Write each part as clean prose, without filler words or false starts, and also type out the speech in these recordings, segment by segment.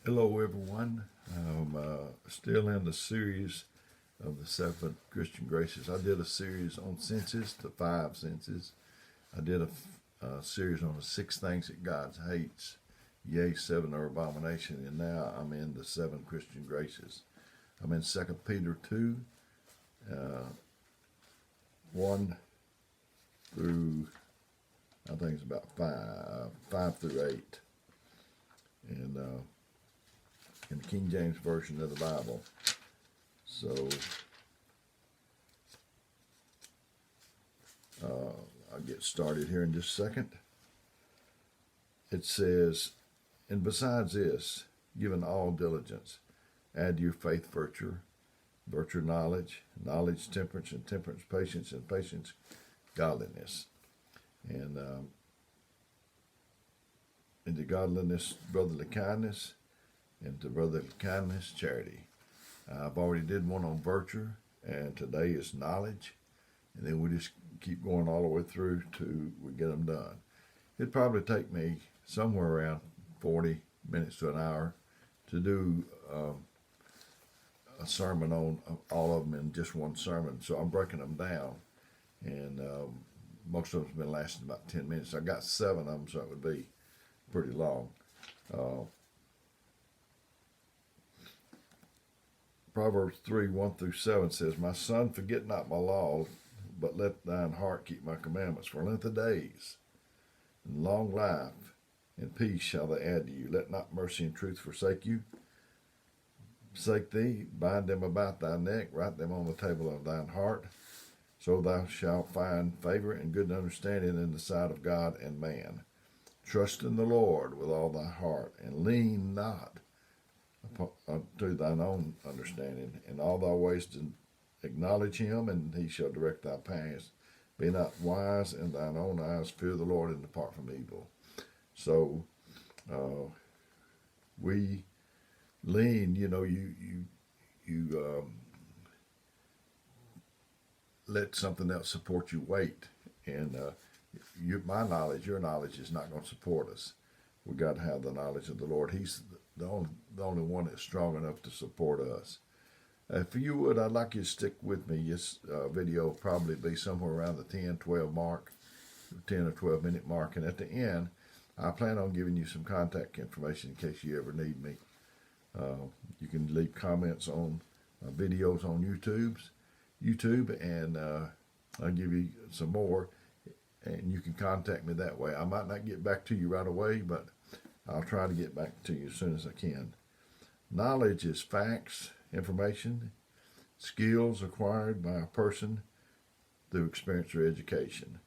Hello, everyone. I'm still in the series of the seven Christian graces. I did a series on senses, the five senses. I did a series on the six things that God hates, yea, seven are abomination, and now I'm in the seven Christian graces. I'm in 2 Peter 2, 1 through, I think it's about 5 through 8. And in the King James Version of the Bible. So I'll get started here in just a second. It says, and besides this, given all diligence, add to your faith virtue, virtue knowledge, knowledge temperance, and temperance patience, and patience godliness. And into godliness brotherly kindness, and to brotherly kindness, charity. I've already did one on virtue, and today is knowledge, and then we just keep going all the way through till we get them done. It'd probably take me somewhere around 40 minutes to an hour to do a sermon on all of them in just one sermon, so I'm breaking them down, and most of them's been lasting about 10 minutes. I got 7 of them, so it would be pretty long. Proverbs 3, 1 through 7 says, my son, forget not my law, but let thine heart keep my commandments. For length of days, and long life, and peace shall they add to you. Let not mercy and truth forsake you. Forsake thee, bind them about thy neck, write them on the table of thine heart. So thou shalt find favor and good understanding in the sight of God and man. Trust in the Lord with all thy heart, and lean not to thine own understanding. In all thy ways to acknowledge him, and he shall direct thy paths. Be not wise in thine own eyes, fear the Lord, and depart from evil. So we lean, you let something else support your weight, and my knowledge, your knowledge is not going to support us. We got to have the knowledge of the Lord. He's the only one that's strong enough to support us. If you would, I'd like you to stick with me. This video will probably be somewhere around the 10, 12 mark, 10 or 12 minute mark. And at the end, I plan on giving you some contact information in case you ever need me. You can leave comments on videos on YouTube, and I'll give you some more, and you can contact me that way. I might not get back to you right away, but I'll try to get back to you as soon as I can. Knowledge is facts, information, skills acquired by a person through experience or education.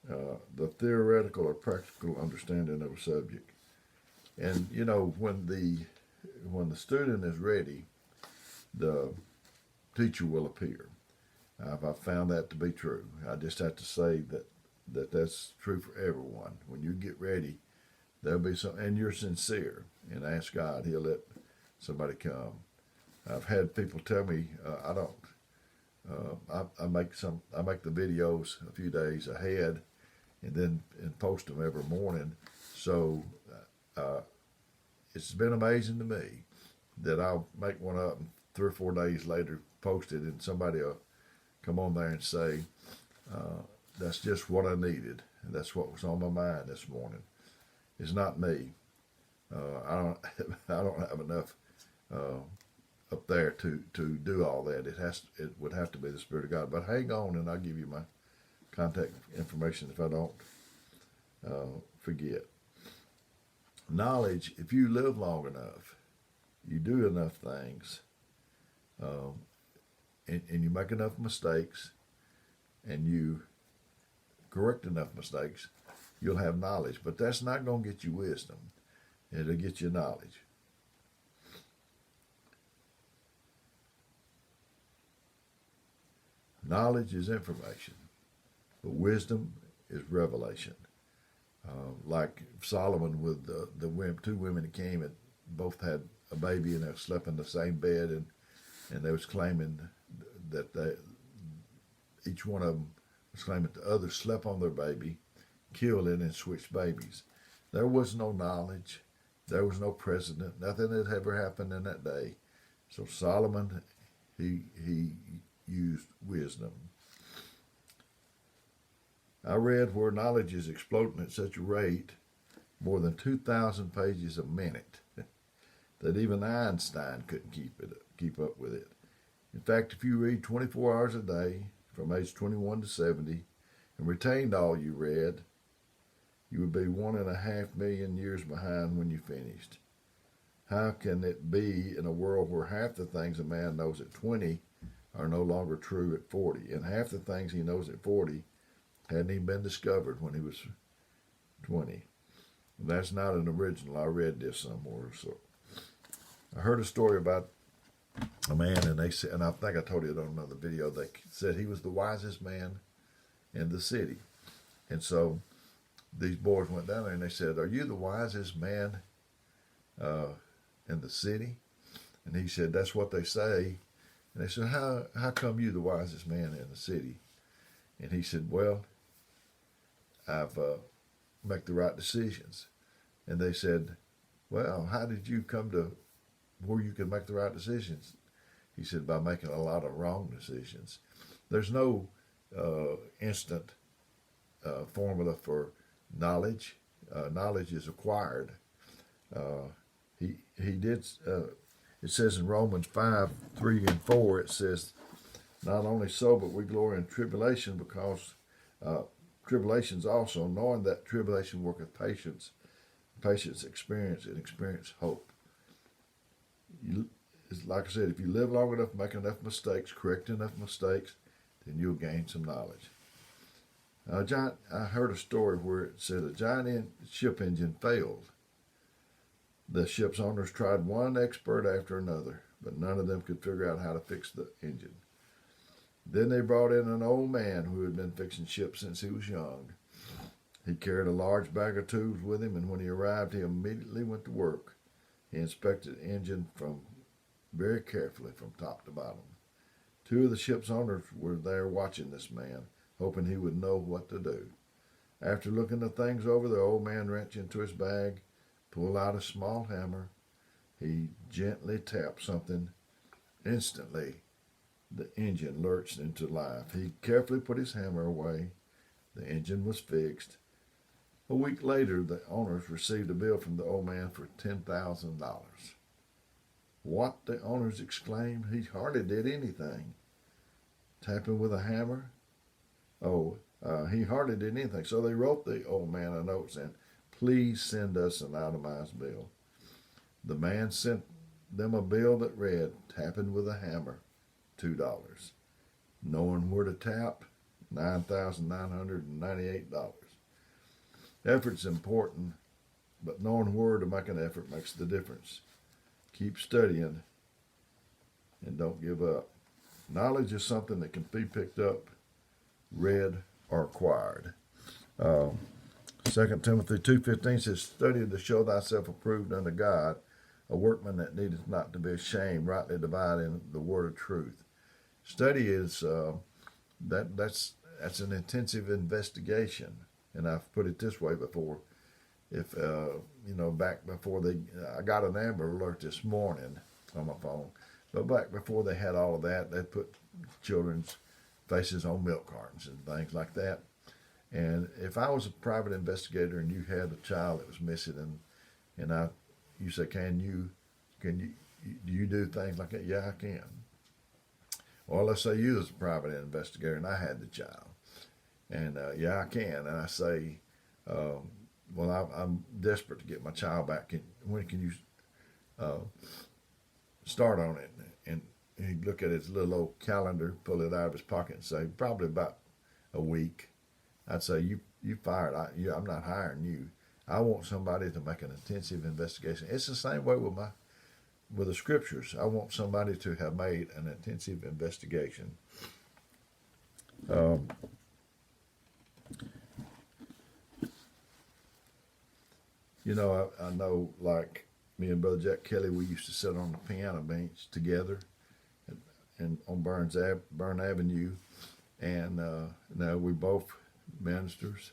The theoretical or practical understanding of a subject. And when the student is ready, the teacher will appear. I've found that to be true. I just have to say that's true for everyone. When you get ready, there'll be some, and you're sincere, and ask God, he'll let somebody come. I've had people tell me I don't. I make the videos a few days ahead, and post them every morning. So it's been amazing to me that I'll make one up, and 3 or 4 days later post it, and somebody will come on there and say, that's just what I needed, and that's what was on my mind this morning. It's not me. I don't have enough up there to do all that. It would have to be the Spirit of God. But hang on, and I'll give you my contact information if I don't forget. Knowledge, if you live long enough, you do enough things, and you make enough mistakes, and you correct enough mistakes, you'll have knowledge. But that's not going to get you wisdom. It'll get you knowledge. Knowledge is information, but wisdom is revelation. Like Solomon with the 2 women that came, and both had a baby, and they slept in the same bed, and they was claiming that each one of them was claiming that the other slept on their baby, killed it, and switched babies. There was no knowledge. There was no precedent. Nothing had ever happened in that day. So Solomon, he used wisdom. I read where knowledge is exploding at such a rate, more than 2,000 pages a minute, that even Einstein couldn't keep up with it. In fact, if you read 24 hours a day from age 21 to 70 and retained all you read, you would be 1.5 million years behind when you finished. How can it be in a world where half the things a man knows at 20 are no longer true at 40, and half the things he knows at 40 hadn't even been discovered when he was 20? That's not an original. I read this somewhere. So I heard a story about a man, and they said, and I think I told you it on another video, they said he was the wisest man in the city. And so these boys went down there and they said, "Are you the wisest man in the city?" And he said, "That's what they say." And they said, how come you the wisest man in the city?" And he said, "Well, I've make the right decisions." And they said, "Well, how did you come to where you can make the right decisions?" He said, "By making a lot of wrong decisions." There's no instant formula for knowledge. Knowledge is acquired. He did. It says in Romans 5:3-4. It says, "Not only so, but we glory in tribulation, because tribulations also, knowing that tribulation worketh patience, patience experience, and experience hope." It's like I said, if you live long enough, make enough mistakes, correct enough mistakes, then you'll gain some knowledge. I heard a story where it said a giant ship engine failed. The ship's owners tried one expert after another, but none of them could figure out how to fix the engine. Then they brought in an old man who had been fixing ships since he was young. He carried a large bag of tools with him, and when he arrived, he immediately went to work. He inspected the engine very carefully from top to bottom. Two of the ship's owners were there watching this man, hoping he would know what to do. After looking the things over, the old man reached into his bag, pulled out a small hammer. He gently tapped something. Instantly, the engine lurched into life. He carefully put his hammer away. The engine was fixed. A week later, the owners received a bill from the old man for $10,000. "What?" the owners exclaimed. "He hardly did anything." Tapping with a hammer? He hardly did anything. So they wrote the old man a note saying, "Please send us an itemized bill." The man sent them a bill that read, "Tapping with a hammer, $2. Knowing where to tap, $9,998. Effort's important, but knowing where to make an effort makes the difference. Keep studying and don't give up. Knowledge is something that can be picked up, read, or acquired. 2 Timothy 2:15 says, "Study to show thyself approved unto God, a workman that needeth not to be ashamed, rightly dividing the word of truth." Study is that's an intensive investigation, and I've put it this way before. If back before I got an Amber Alert this morning on my phone, but back before they had all of that, they put children's faces on milk cartons and things like that. And if I was a private investigator and you had a child that was missing, and you say, do you do things like that? Yeah, I can. Well, let's say you was a private investigator and I had the child, and yeah, I can. And I say, well, I'm desperate to get my child back. When can you start on it? And he'd look at his little old calendar, pull it out of his pocket, and say, probably about a week. I'd say, you fired. I'm not hiring you. I want somebody to make an intensive investigation. It's the same way with the scriptures. I want somebody to have made an intensive investigation. I know, like me and Brother Jack Kelly, we used to sit on the piano bench together and on Burn Avenue, and now we both ministers.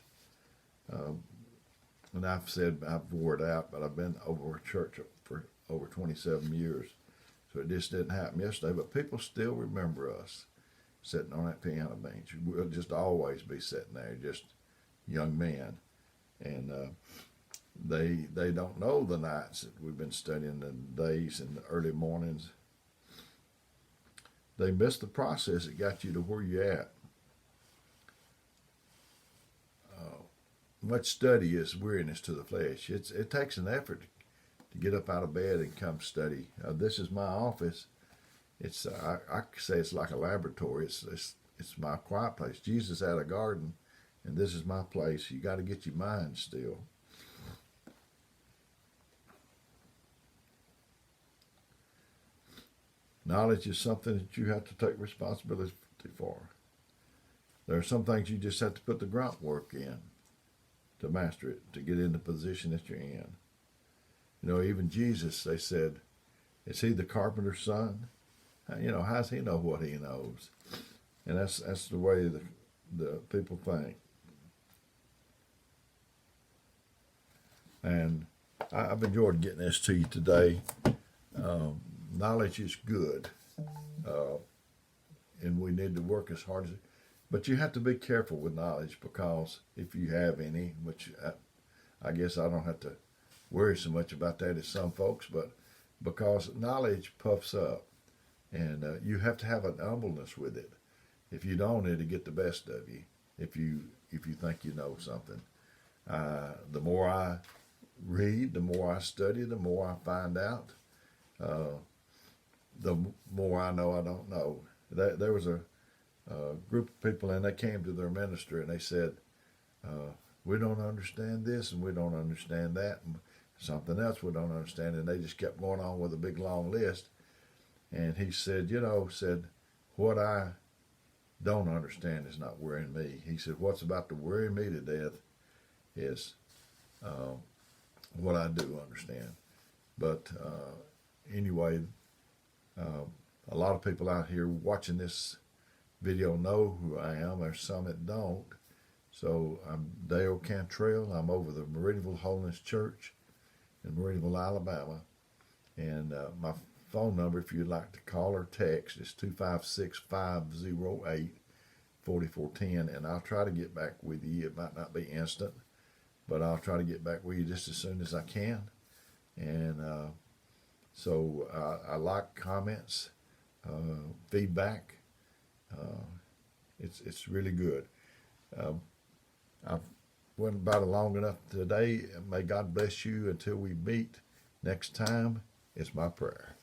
and I've said I've wore it out, but I've been over church for over 27 years. So it just didn't happen yesterday, but people still remember us sitting on that piano bench. We'll just always be sitting there, just young men. And they don't know the nights that we've been studying, the days and the early mornings. They miss the process that got you to where you're at. Much study is weariness to the flesh. It takes an effort to get up out of bed and come study. This is my office. It's I say it's like a laboratory. It's my quiet place. Jesus had a garden, and this is my place. You got to get your mind still. Knowledge is something that you have to take responsibility for. There are some things you just have to put the grunt work in to master it, to get in the position that you're in. You know, even Jesus, they said, is he the carpenter's son? You know, how does he know what he knows? And that's the way the people think. And I've enjoyed getting this to you today. Knowledge is good, and we need to work as hard as. But you have to be careful with knowledge, because if you have any, which I guess I don't have to worry so much about that as some folks, but because knowledge puffs up, and you have to have an humbleness with it. If you don't, it'll get the best of you. If you think you know something, the more I read, the more I study, the more I find out. The more I know I don't know. There was a group of people, and they came to their minister, and they said, we don't understand this, and we don't understand that, and something else we don't understand. And they just kept going on with a big long list. And he said, what I don't understand is not worrying me. He said, what's about to worry me to death is what I do understand. But anyway, a lot of people out here watching this video know who I am. There's some that don't. So I'm Dale Cantrell. I'm over the Meridianville Holiness Church in Meridianville, Alabama. And my phone number, if you'd like to call or text, is 256-508-4410. And I'll try to get back with you. It might not be instant, but I'll try to get back with you just as soon as I can. And so I like comments, feedback. It's really good. I've went about it long enough today. May God bless you until we meet next time. It's my prayer.